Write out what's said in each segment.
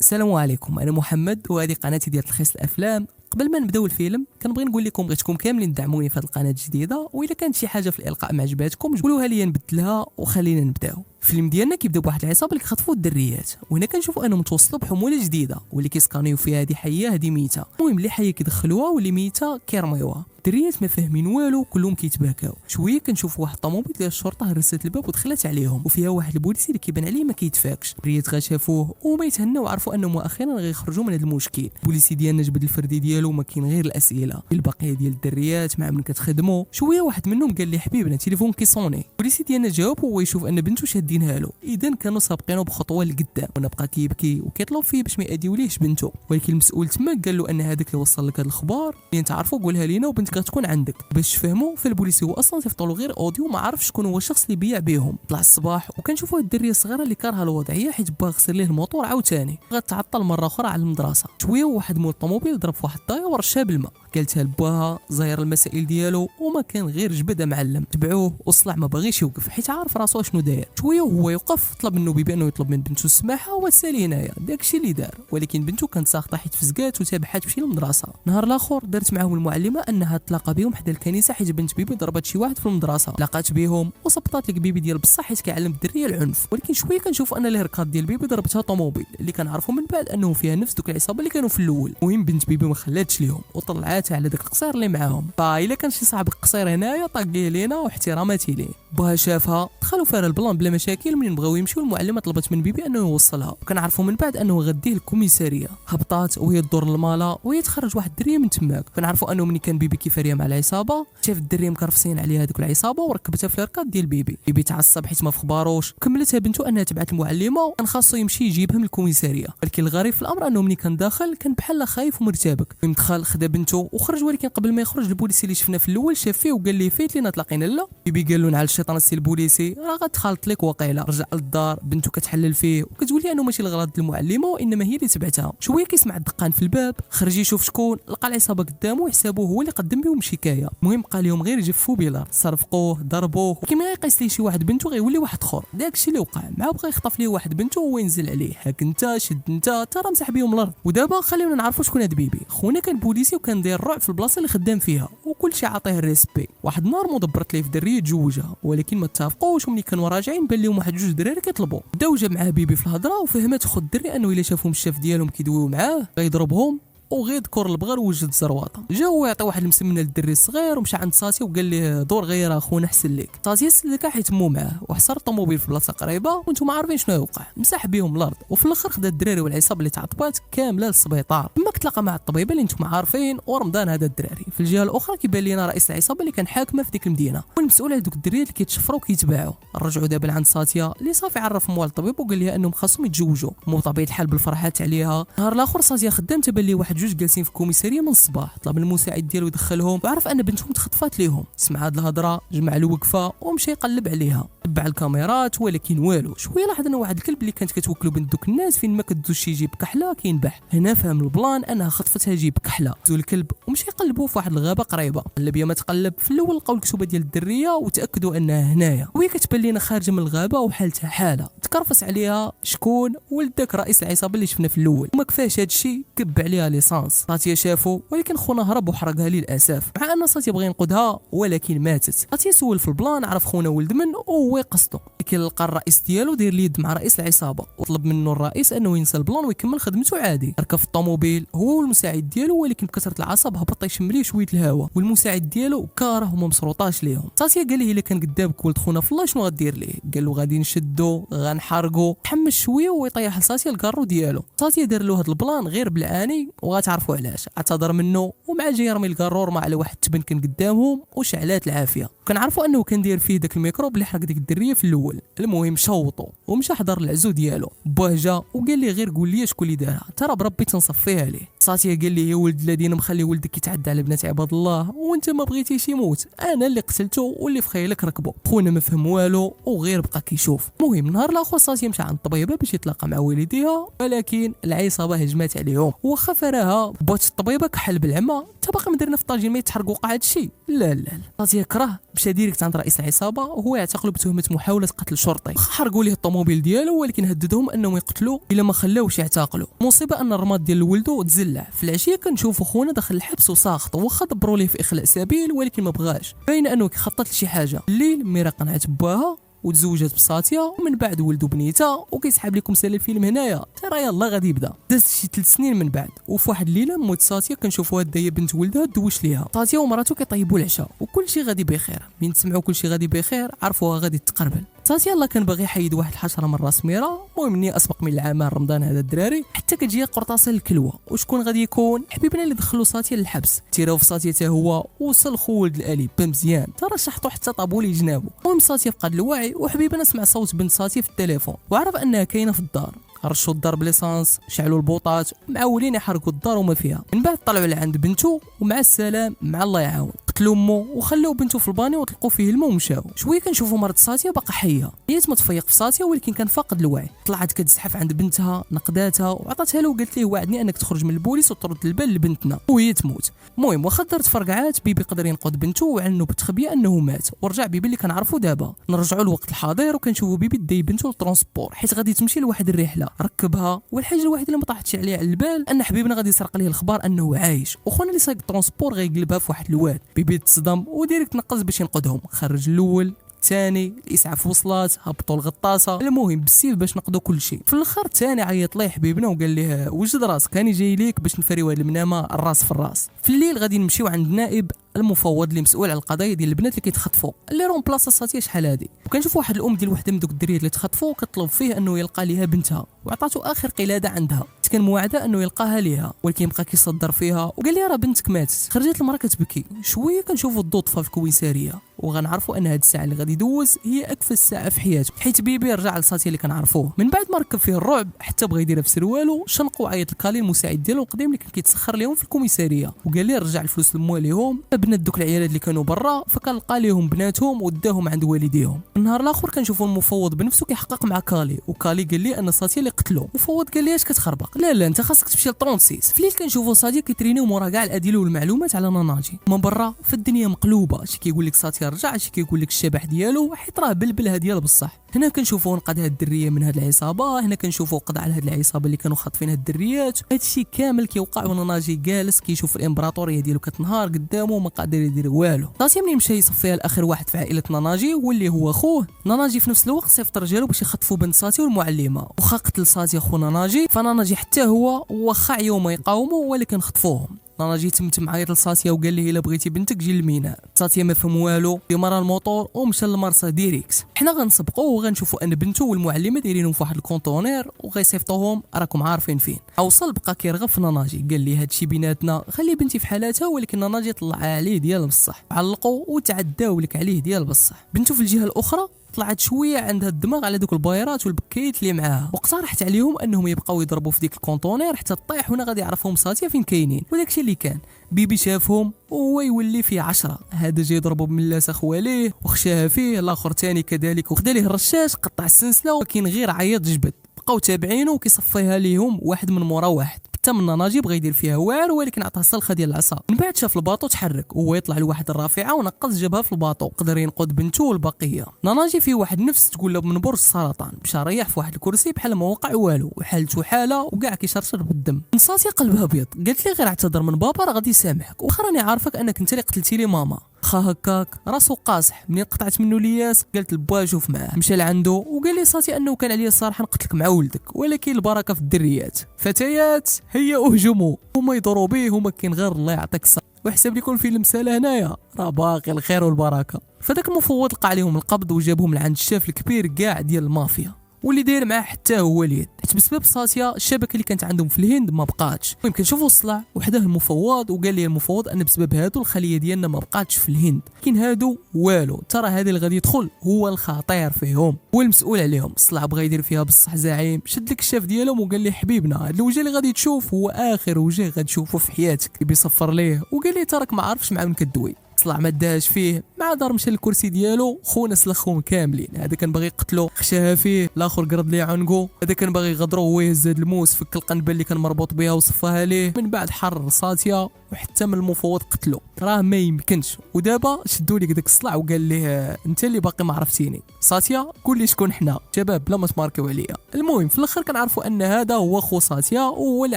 السلام عليكم، انا محمد وهذه قناتي ديال تلخيص الافلام. قبل ما نبداو الفيلم كنبغي نقول لكم بغيتكم كاملين تدعموني في هذه القناه الجديده، واذا كانت شي حاجه في الالقاء ما عجباتكم قولوها لي نبدلها وخلينا نبداو. الفيلم ديالنا كيبدا بواحد العصابه اللي كيخطفوا الدريات، وهنا كنشوفوا انهم توصلوا بحموله جديده واللي كيسكانيو فيها هذه حيه هذه ميته. المهم اللي حيه كيدخلوها واللي ميته كيرميوها. الدريات ما فاهمين والو، كلهم كيتباكاو. شويه كنشوفوا واحد الطوموبيل ديال الشرطه هرست الباب ودخلت عليهم، وفيها واحد البوليسي اللي كيبان عليه ما كيتفاكش. الدريات غا شافوه وما يتهناو وعرفوا انهم اخيرا غيخرجوا من هذا المشكل. البوليسي ديالنا جبد الفردي ديالو ما كاين غير الاسئله. البقيه ديال الدريات مع من كتخدموا شويه واحد منهم قال لي حبيبنا تليفون كيصوني. البوليسي ديالنا جاوب وهو يشوف ان بنته شادينها له، اذا كانوا سابقينه بخطوه لقدام. ونبقى كيبكي وكيطلب فيه باش ما يأديوليهش بنته، ولكن المسؤول تما قال له ان هذاك اللي وصل لك هذا الخبر اللي انت عارفه قولها لينا وبنتك غتكون عندك. باش تفهموا فالبوليسي هو اصلا تيفطلوا غير اوديو، ما عرفش شكون هو الشخص اللي بيع بهم. طلع الصباح وكنشوفوا الدريه الصغيره اللي كارها الوضعيه حيت باغا يغسل ليه الموتور عاوتاني، غتعطل مره اخرى على المدرسه. شويه واحد مول الطوموبيل ضرب في واحد الطايه ورشها بالماء، قالتها لباها زاير المسائل ديالو وما كان غير جبده معلم. تبعوه وصلع ما باغيش يوقف حيت عارف راسو شنو داير. شويه وهو يوقف طلب منه بيبي انه يطلب من بنته السماحه وسالي هنايا. داكشي اللي دار، ولكن بنته كانت ساخطه حيت فزقات وتابعات تمشي للمدرسه. نهار الاخر دارت معاهم المعلمه انها تلاقى بهم حدا الكنيسه حيت بنت بيبي ضربت شي واحد في المدرسه. لقات بهم وصبطات لك بيبي ديال بصح حيت كيعلم الدريه العنف. ولكن شويه كنشوف ان الهركات ديال بيبي ضربتها طوموبيل اللي كنعرفوا من بعد انه فيها نفس دوك العصابه اللي كانوا في الاول. المهم بنت بيبي ما خلاتش ليهم وطلعاتها على داك القصير اللي معاهم. الا كان شي صاحب القصير هنايا طاقيه لينا واحتراماتي ليه. باها شافها دخلوا فيها البلان بلا مشاكل. منين بغاو يمشيو المعلمه طلبت من بيبي انه يوصلها، وكنعرفوا من بعد انه غديه الكوميساريه. هبطات وهي تدور المالا وهي تخرج واحد الدريه من تماك. كنعرفوا انه ملي كان بيبي كيفاريه مع العصابه شاف الدريه مكرفسين عليها هذوك العصابه وركبتها في الاركاد ديال بيبي. بيبي تعصب حيت ما فخباروش، كملتها بنته انها تبعت المعلمه كان خاصو يمشي يجيبها من الكوميساريه. ولكن الغريب في الامر انه ملي كان داخل كان بحال خايف ومرتبك. دخل خدا بنته وخرج، ولكن قبل ما يخرج البوليسي اللي شفنا في الاول شاف فيه وقال ليه فايت لينا تلاقينا. لا بيبي قال له نعل الشيطان السي البوليسي راه غتخالط لك وقيله. رجع للدار بنته كتحلل فيه وكتقول لي انه ماشي الغلط ديال المعلمه وانما هي اللي تبعتها. شويه كيسمع الدقان في الباب، خرج يشوف شكون، لقى العصابه قدامه يحسبوه هو اللي قدم بهم شكايه. المهم قال لهم غير يجفوا بيلار، صرفقوه ضربوه، كيما يقيس ليه شي واحد بنته غيولي واحد اخر. داكشي اللي وقع معاه، بغى يخطف ليه واحد بنته وهو ينزل عليه هاك انت شد انت ترى مسح بهم الارض. ودابا خلينا نعرفوا شكون هاد بيبي. خونا كان بوليسي وكان داير الرعب في البلاصه اللي خدام فيها وكل شيء عاطيه الريسبي. واحد النهار مدبرت ليه في دريه تزوجها، ولكن ما اتفقوش. وملي كانوا راجعين بان لهم واحد جوج دراري كيطلبوا. بداو جاب معاه بيبي في الهضره وفهمت خو الدري انه الا شافهم الشاف ديالهم كيدويو معاه غيضربهم وغيذكر البغار ووجد زرواطه. جا هو يعطي واحد المسمنه للدري الصغير ومشى عند ساسي وقال ليه دور غير اخونا احسن لك. ساسي سلكا حيت مو معاه وحصر الطوموبيل في بلاصه قريبه وانتم ما عارفين شنو يوقع. مسح بهم الارض وفي الاخر خدا الدراري والعصابه اللي تعطبات كامله للسبيطار. تما تلاقى مع الطبيبه اللي انتم عارفين ورمضان هذا الدراري. في الجهه الاخرى كيبان لينا رئيس العصابه اللي كان حاكمه في ديك المدينه والمسؤول على دوك الدراري اللي كيتشفروا وكيتباعوا. رجعوا دابا عند ساتيا اللي صافي عرف موال الطبيب وقال لها انهم خاصهم يتزوجوا. مو طبيعه الحال بالفرحات عليها. نهار الاخر ساتيا خدام تبان ليه واحد جوج جالسين في الكوميساريه من الصباح. طلب المساعد ديالو يدخلهم وعرف ان بنتهم تخطفات ليهم. سمع هاد الهضره جمع الوقفه ومشى يقلب عليها، تبع الكاميرات ولكن والو. شويه لاحظ انه واحد الكلب اللي كانت كتوكلو بنت دوك الناس فين ما كدوز شي جيب كحله كينبح. هنا فهم البلان انها خطفتها جيب كحله. زو الكلب ومشى يقلبوه في واحد الغابه قريبه. قلب يا ما تقلب في الاول لقاو الكتوبه ديال الدريه وتاكدوا انها هنايا. وهي كتبان لينا خارجه من الغابه وحالتها حاله. تكرفس عليها شكون ولد داك رئيس العصابه اللي شفنا في الاول. وما كفاش هادشي كب عليها ليسانس. ساتيا شافو ولكن خونا هرب وحرقها للاسف. مع ان ساتيا بغى ينقذها ولكن ماتت. ساتيا سول في البلان عرف خونا ولد من وهو قصده. لكن لقى الرئيس ديالو داير اليد مع رئيس العصابه وطلب منه الرئيس انه ينسى البلان ويكمل خدمته عادي. ركب في الطوموبيل هو والمساعد ديالو، ولكن بكثره العصب هبط يشم ليه شويه الهواء والمساعد ديالو كاره وما مسروطاش ليهم. ساتيا قال ليه الا كان قدامك ولد خونا في الله شنو غدير ليه؟ قال له غادي نشدو غنحرقو. تحمس شويه ويطيح لساتيا الكارو ديالو. ساتيا دار له هذا البلان غير بالعاني وغتعرفوا علاش. اعتذر منه ومع جاي يرمي الكارور مع على واحد التبن كان قدامهم وشعلات العافيه. كنعرفوا انه كان داير فيه داك الميكروب اللي حرق ديك الدريه في الاول. المهم شوطو ومشى حضر العزو ديالو. باه جا وقال لي غير قول لي شكون اللي دارها ترى بربي تنصفيها ليه. ساتيا قال لي يا ولد الذين مخلي ولدك يتعدى على بنات عباد الله وانت ما بغيتيش يموت، انا اللي قتلته واللي في خيالك ركبه. خونا ما فهم والو وغير بقى كيشوف. المهم نهار الاخر ساتيا مشى عند الطبيبه باش يتلاقى مع والديها، ولكن العصابه هجمات عليهم واخا فراها بوت الطبيبه كحل بالعمى. انت باقي مديرنا في طاجين ما يتحرق وقع هذا الشيء؟ لا ساتيا كره مشى ديريكت عند رئيس العصابه وهو يعتقله بتهمه محاوله قتل شرطي. حرقوا ليه الطوموبيل ديالو ولكن هددهم انهم يقتلوه الا ما خلاوش يعتقلوا. المصيبه ان الرماد ديال ولده تزلع في العشيه. كنشوفوا خونا داخل الحبس وساخط، واخا دبروا ليه في اخلاء سبيل ولكن ما بغاش، باين انه كيخطط لشي حاجه. الليل ميرا قنعت باها وتزوجت بساتيا ومن بعد ولدوا بنيته. وكيسحب لكم سال الفيلم هنايا ترى يلا غادي يبدا. دازت شي 3 سنين من بعد وفي واحد الليله موت ساتيا كنشوفوها هي بنت ولدها دوش ليها. ساتيا ومراته كيطيبوا العشاء وكل شيء غادي بخير. من تسمعوا كل شيء غادي بخير عرفوها غادي تقربل. ساتيا الله كان باغي يحيد واحد الحشره من راس ميرا. المهم مني اسبق من العمل رمضان هذا الدراري حتى كتجي قرطاسه الكلوه. وشكون غادي يكون؟ حبيبنا اللي دخلوا ساتيا للحبس. تيراو في ساتيا حتى هو وصل خو ولد الالي مزيان ترشحتو حتى طابو لي جنابو. المهم ساتيا فقد الوعي وحبيبنا سمع صوت بنت ساتيا في التليفون وعرف انها كاينه في الدار. رشوا الدار بليسانس، شعلوا البوطات، معولين يحرقوا الدار وما فيها. من بعد طلعوا لعند بنته ومع السلام مع الله يعاون. قتلوا امه وخلوا بنته في الباني وطلقوا فيه الماء ومشاو. شويه كنشوفوا مرت ساتيا باقا حيه، هي ما تفيق في ساتيا ولكن كان فاقد الوعي. طلعت كتزحف عند بنتها نقداتها وعطاتها له وقالت ليه وعدني انك تخرج من البوليس وترد البال لبنتنا وهي تموت. المهم واخا دارت فرقعات بيبي قدر ينقذ بنته وعنو بالتخبيه انه مات. ورجع بيبي اللي كنعرفوا دابا. نرجعوا للوقت الحاضر وكنشوفوا بيبي داي بنته للترونسبور حيت غادي تمشي لواحد الرحله. ركبها والحاجه الوحيده اللي ما طاحتش عليه على البال ان حبيبنا غادي يسرق ليه الخبر انه عايش وخونا اللي سايق الترونسبور غيقلبها في واحد الواد. بيبي تصدم وديريكت نقز باش ينقذهم. خرج الاول الثاني الاسعاف وصلات هبطوا الغطاسه. المهم بالسيف باش نقضوا كل شيء. في الاخر الثاني عيط ليه حبيبنا وقال ليه وجد راسك كاني جاي ليك باش نفريو هاد المنامه الراس في الراس. في الليل غادي نمشيو عند النائب المفوض اللي مسؤول على القضايا ديال البنات اللي كيتخطفوا اللي رون بلاصه ساتيا شحال هادي. وكنشوف واحد الام ديال وحده من دوك الدريات اللي تخطفوا وكطلب فيه انه يلقى ليها بنتها وعطاتو اخر قلاده عندها. كان موعده انه يلقاها ليها ولكن بقى كيصدر فيها وقال لي راه بنتك ماتت. خرجت المراه كتبكي. شويه كنشوفوا الضوء طفى في الكوميساريه وغنعرفوا ان هاد الساعه اللي غادي يدوز هي اكفى ساعه في حياته حيت بيبي رجع لساتيا اللي كنعرفوه. من بعد ما ركب فيه الرعب حتى بغى يديرها في سروالو شنق وعيط لكالي المساعد ديالو القديم اللي كان كيتسخر لهم في الكوميساريه وقال ليه رجع الفلوس لمواليهم. بنات دوك العيالات اللي كانوا برا فكان لقى ليهم بناتهم وداهم عند والديهم. النهار الاخر كنشوفوا المفوض بنفسه كيحقق مع كالي وكالي قال لي ان ساتيا اللي قتلو. المفوض قال لي اش كتخربق؟ لا انت خاصك تمشي ل 36. في الليل كنشوفوا ساتيا كيترينيو مورا كاع الادله والمعلومات على ناناجي. من برا في الدنيا مقلوبه، شي كيقول لك ساتيا رجع، شي كيقول لك الشبح ديالو حيت راه بلبلها ديال بصح. هنا كنشوفوا نقاد هاد الدريه من هاد العصابه، هنا كنشوفوا قضى على هاد العصابه اللي كانوا خاطفين هاد الدريات. هادشي كامل كيوقع وناناجي جالس كيشوف الامبراطوريه ديالو كتنهار قدامه ما قادر يدير والو. ساتيا ملي مشى يصفيها لاخر واحد في عائله ناناجي واللي هو خوه. ناناجي في نفس الوقت صيفط رجالو باش يخطفوا بنت ساتيا والمعلمه. وخا قتل ساتيا خو ناناجي فناناجي حتى هو واخا عياو ما يقاوموا ولكن خطفوهم. ناناجي تمتم عيط لساتيا وقال ليه الا بغيتي بنتك جي للميناء. ساتيا ما فهم والو ديمارا الموطور ومشى للمرسى ديريكت. حنا غنسبقوا وغنشوفوا ان بنته والمعلمه دايرينهم في واحد الكونتونير وغيصيفطوهم راكم عارفين فين. اوصل بقى كيرغب في ناناجي قال لي هادشي بيناتنا خلي بنتي في حالاتها ولكن ناناجي طلع عليه ديال بصح. علقوا وتعداو لك عليه ديال بصح. بنته في الجهه الاخرى طلعت شويه عندها الدماغ على دوك البايرات والبكيت اللي معاها واقترحت عليهم انهم يبقاو يضربوا في ديك الكونتونير حتى تطيح هنا غادي يعرفهم ساتيا فين كاينين. وداكشي اللي كان بيبي شافهم وهو يولي فيه 10. هذا جاي يضربوا بملاسه خواليه وخشاها فيه. الاخر ثاني كذلك وخدا ليه الرشاش قطع السلسله ولكن غير عيط جبد. بقاو تابعينه وكيصفيها ليهم واحد من مورا واحد. حتى من ناناجي بغى يدير فيها واعر ولكن عطاه السلخه ديال العصا. من بعد شاف الباطو تحرك وهو يطلع لواحد الرافعه ونقص جابها في الباطو. قدر ينقذ بنته والبقيه. ناناجي فيه واحد نفس تقول له من برج السرطان باش ريح في واحد الكرسي بحال ما وقع والو وحالته حاله وكاع كيشرشر بالدم. نساتي قلبها ابيض قالت لي غير اعتذر من بابا راه غادي يسامحك واخا راني عارفك انك انت اللي قتلتي لي ماما. خا هكاك راسو قاصح. منين قطعت منه الياس قالت لباه شوف معاه. مشى لعندو وقال لي ساتي انه كان عليا الصراحه نقتلك مع ولدك ولكن البركه في الدريات. فتيات هيا اهجموا هما يضربوا به وما كاين غير الله يعطيك الصحه. وحسب لكم الفيلم سالا هنايا راه باقي الخير والبركه. فداك المفوض لقى عليهم القبض وجابهم لعند الشاف الكبير كاع ديال المافيا واللي داير معاه حتى هو اليد، حيت بسبب ساتيا الشبكه اللي كانت عندهم في الهند ما بقاتش. المهم كنشوفوا الصلع وحده المفوض وقال لي المفوض ان بسبب هادو الخليه ديالنا ما بقاتش في الهند، لكن هادو والو، ترى هذا اللي غادي يدخل هو الخطير فيهم، هو المسؤول عليهم. الصلع بغى يدير فيها بصح زعيم، شد لك الشاف ديالهم وقال لي حبيبنا هذا الوجه اللي غادي تشوف هو اخر وجه غادي تشوفه في حياتك. بيصفر ليه وقال لي تراك ما عارفش مع من كدوي. طلع ما داش فيه، مع دار مشى للكرسي ديالو، خونا سلخهم كاملين. هذا كان باغي يقتلو خشاها فيه، الاخر قرض ليه عنقو، هذا كان باغي يغدرو هو يهز هاد الموس، فك القنبله اللي كان مربوط بها وصفاها ليه. من بعد حرر ساتيا وحتى من المفوض قتلو، راه ما يمكنش. ودابا شدوا لي داك الصلع وقال ليه انت اللي باقي ما عرفتيني ساتيا، قول لي شكون حنا شباب بلا ما تماركيو عليا. المهم في الاخر كنعرفوا ان هذا هو خو ساتيا، وهو اللي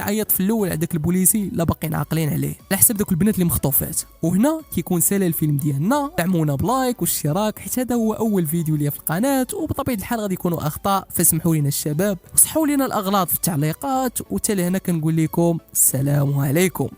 عيط في الاول على داك البوليسي لا باقيين عاقلين عليه على حسب دوك البنات اللي مخطوفات. وهنا كيكون سالا الفيلم ديالنا، دعمونا بلايك واشتراك حيت هذا هو اول فيديو ليا في القناه، وبطبيعه الحال غادي يكونوا اخطاء فاسمحوا لنا الشباب، وصحوا لنا الاغلاط في التعليقات. وتالي هنا كنقول لكم السلام عليكم.